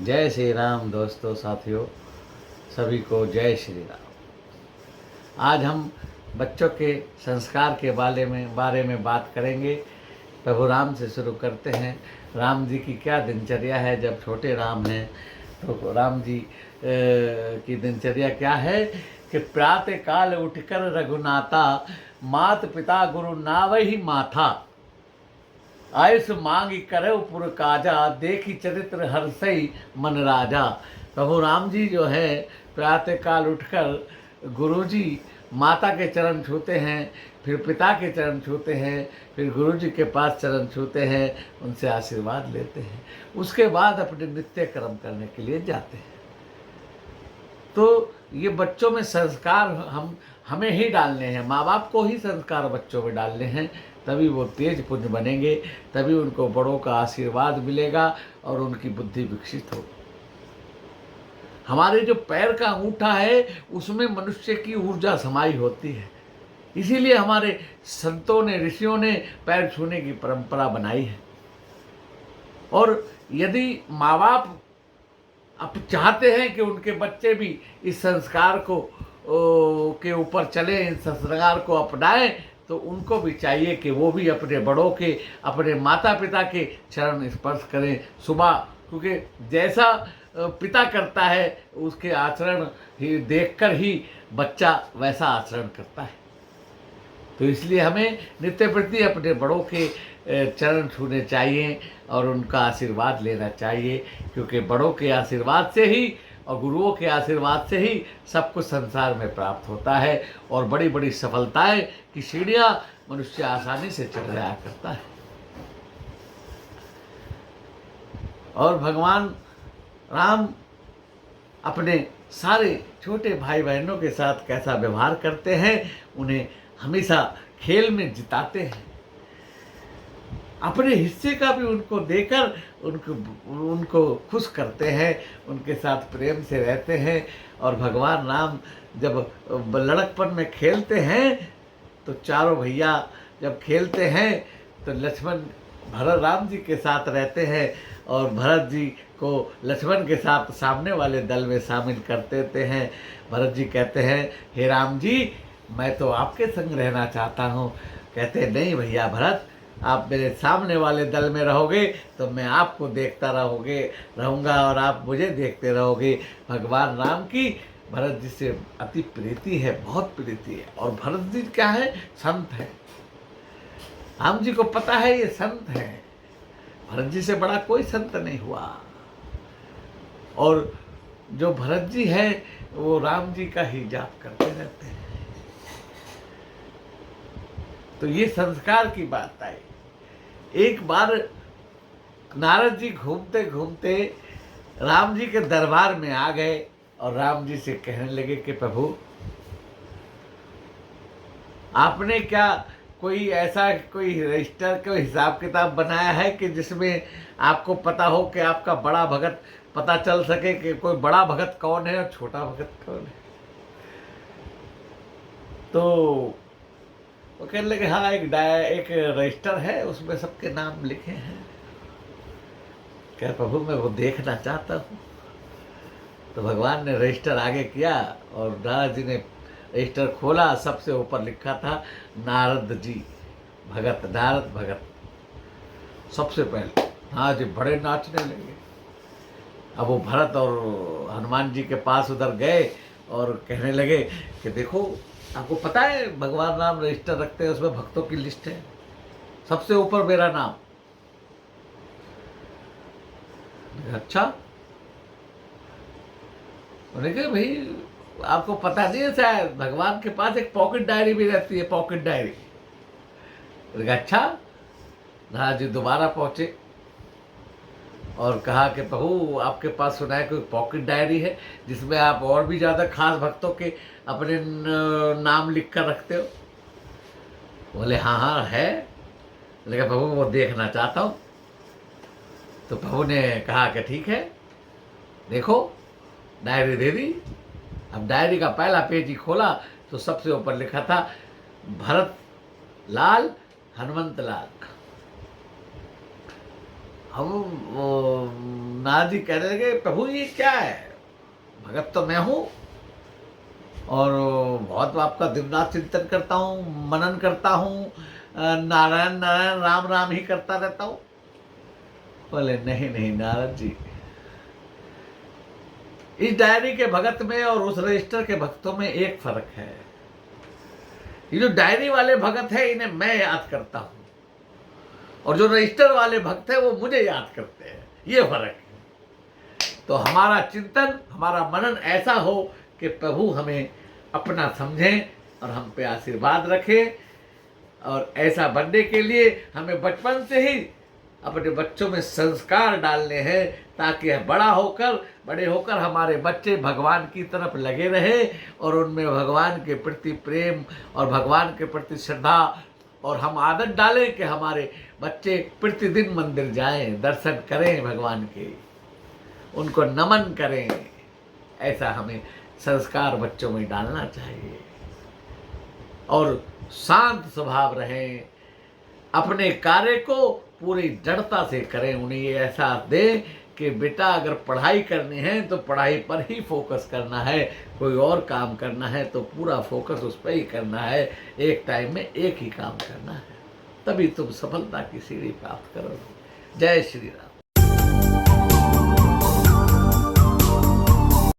जय श्री राम दोस्तों, साथियों, सभी को जय श्री राम। आज हम बच्चों के संस्कार के बारे में बात करेंगे। प्रभु राम से शुरू करते हैं। राम जी की क्या दिनचर्या है। जब छोटे राम हैं तो राम जी की दिनचर्या क्या है कि प्रातः काल उठकर रघुनाथा, मात पिता गुरु नावहि माथा, आयुष मांगी करे पुर काजा, देखी चरित्र हर्षई मन राजा। प्रभु राम जी जो है प्रातः काल उठकर गुरुजी माता के चरण छूते हैं, फिर पिता के चरण छूते हैं, फिर गुरुजी के पास चरण छूते हैं, उनसे आशीर्वाद लेते हैं। उसके बाद अपने नित्य कर्म करने के लिए जाते हैं। तो ये बच्चों में संस्कार हमें ही डालने हैं, माँ बाप को ही संस्कार बच्चों में डालने हैं, तभी वो तेज पुंज बनेंगे, तभी उनको बड़ों का आशीर्वाद मिलेगा और उनकी बुद्धि विकसित होगी। हमारे जो पैर का अंगूठा है उसमें मनुष्य की ऊर्जा समाई होती है, इसीलिए हमारे संतों ने, ऋषियों ने पैर छूने की परंपरा बनाई है। और यदि माँ बाप अब चाहते हैं कि उनके बच्चे भी इस संस्कार को के ऊपर चले, इस संस्कार को अपनाएं, तो उनको भी चाहिए कि वो भी अपने बड़ों के, अपने माता पिता के चरण स्पर्श करें सुबह, क्योंकि जैसा पिता करता है उसके आचरण ही देखकर ही बच्चा वैसा आचरण करता है। तो इसलिए हमें नित्य प्रति अपने बड़ों के चरण छूने चाहिए और उनका आशीर्वाद लेना चाहिए, क्योंकि बड़ों के आशीर्वाद से ही और गुरुओं के आशीर्वाद से ही सब कुछ संसार में प्राप्त होता है और बड़ी बड़ी सफलताएं की सीढ़ियां मनुष्य आसानी से चढ़ जाया करता है। और भगवान राम अपने सारे छोटे भाई बहनों के साथ कैसा व्यवहार करते हैं, उन्हें हमेशा खेल में जिताते हैं, अपने हिस्से का भी उनको देकर उनको खुश करते हैं, उनके साथ प्रेम से रहते हैं। और भगवान राम जब लड़कपन में खेलते हैं तो चारों भैया जब खेलते हैं तो लक्ष्मण भरत राम जी के साथ रहते हैं और भरत जी को लक्ष्मण के साथ सामने वाले दल में शामिल कर देते हैं। भरत जी कहते हैं, हे राम जी, मैं तो आपके संग रहना चाहता हूँ। कहते हैं, नहीं भैया भरत, आप मेरे सामने वाले दल में रहोगे तो मैं आपको देखता रहूँगा और आप मुझे देखते रहोगे। भगवान राम की भरत जी से अति प्रीति है, बहुत प्रीति है। और भरत जी क्या है, संत है। राम जी को पता है ये संत है, भरत जी से बड़ा कोई संत नहीं हुआ। और जो भरत जी है वो राम जी का ही जाप करते रहते हैं। तो ये संस्कार की बात आई। एक बार नारद जी घूमते घूमते राम जी के दरबार में आ गए और राम जी से कहने लगे कि प्रभु, आपने क्या कोई ऐसा कोई रजिस्टर, कोई हिसाब किताब बनाया है कि जिसमें आपको पता हो कि आपका बड़ा भगत, पता चल सके कि कोई बड़ा भगत कौन है और छोटा भगत कौन है? तो वो कहने लगे, हाँ, एक रजिस्टर है, उसमें सबके नाम लिखे हैं। क्या प्रभु, मैं वो देखना चाहता हूँ। तो भगवान ने रजिस्टर आगे किया और नारद जी ने रजिस्टर खोला। सबसे ऊपर लिखा था नारद जी भगत, नारद भगत सबसे पहले। नारद जी बड़े नाचने लगे। अब वो भरत और हनुमान जी के पास उधर गए और कहने लगे कि देखो, आपको पता है भगवान राम रजिस्टर रखते हैं, उसमें भक्तों की लिस्ट है, सबसे ऊपर मेरा नाम। अच्छा, उन्होंने कहा, भाई आपको पता नहीं है शायद भगवान के पास एक पॉकेट डायरी भी रहती है, पॉकेट डायरी। अच्छा। नारद जी दोबारा पहुंचे और कहा कि प्रभु, आपके पास सुना है कोई पॉकेट डायरी है जिसमें आप और भी ज़्यादा खास भक्तों के अपने नाम लिख कर रखते हो? बोले, हाँ हाँ है। लेकिन प्रभु, वो देखना चाहता हूँ। तो प्रभु ने कहा कि ठीक है, देखो। डायरी दे दी। अब डायरी का पहला पेज ही खोला तो सबसे ऊपर लिखा था, भरत लाल हनुमंत लाल। अब नारद जी कहने लगे, प्रभु ये क्या है, भगत तो मैं हूँ और बहुत आपका दिन रात चिंतन करता हूँ, मनन करता हूँ, नारायण नारायण राम राम ही करता रहता हूँ। बोले नहीं नहीं नारद जी, इस डायरी के भगत में और उस रजिस्टर के भक्तों में एक फर्क है। ये जो डायरी वाले भगत है इन्हें मैं याद करता हूँ, और जो रजिस्टर वाले भक्त है वो मुझे याद करते हैं, ये फर्क है। तो हमारा चिंतन, हमारा मनन ऐसा हो कि प्रभु हमें अपना समझें और हम पे आशीर्वाद रखें। और ऐसा बनने के लिए हमें बचपन से ही अपने बच्चों में संस्कार डालने हैं, ताकि बड़े होकर हमारे बच्चे भगवान की तरफ लगे रहे और उनमें भगवान के प्रति प्रेम और भगवान के प्रति श्रद्धा, और हम आदत डालें कि हमारे बच्चे प्रतिदिन मंदिर जाएं, दर्शन करें भगवान के, उनको नमन करें। ऐसा हमें संस्कार बच्चों में डालना चाहिए। और शांत स्वभाव रहें, अपने कार्य को पूरी दृढ़ता से करें। उन्हें ये एहसास दें कि बेटा अगर पढ़ाई करनी है तो पढ़ाई पर ही फोकस करना है, कोई और काम करना है तो पूरा फोकस उस पर ही करना है, एक टाइम में एक ही काम करना है, तभी तुम सफलता की सीढ़ी प्राप्त करोगे। जय श्री राम।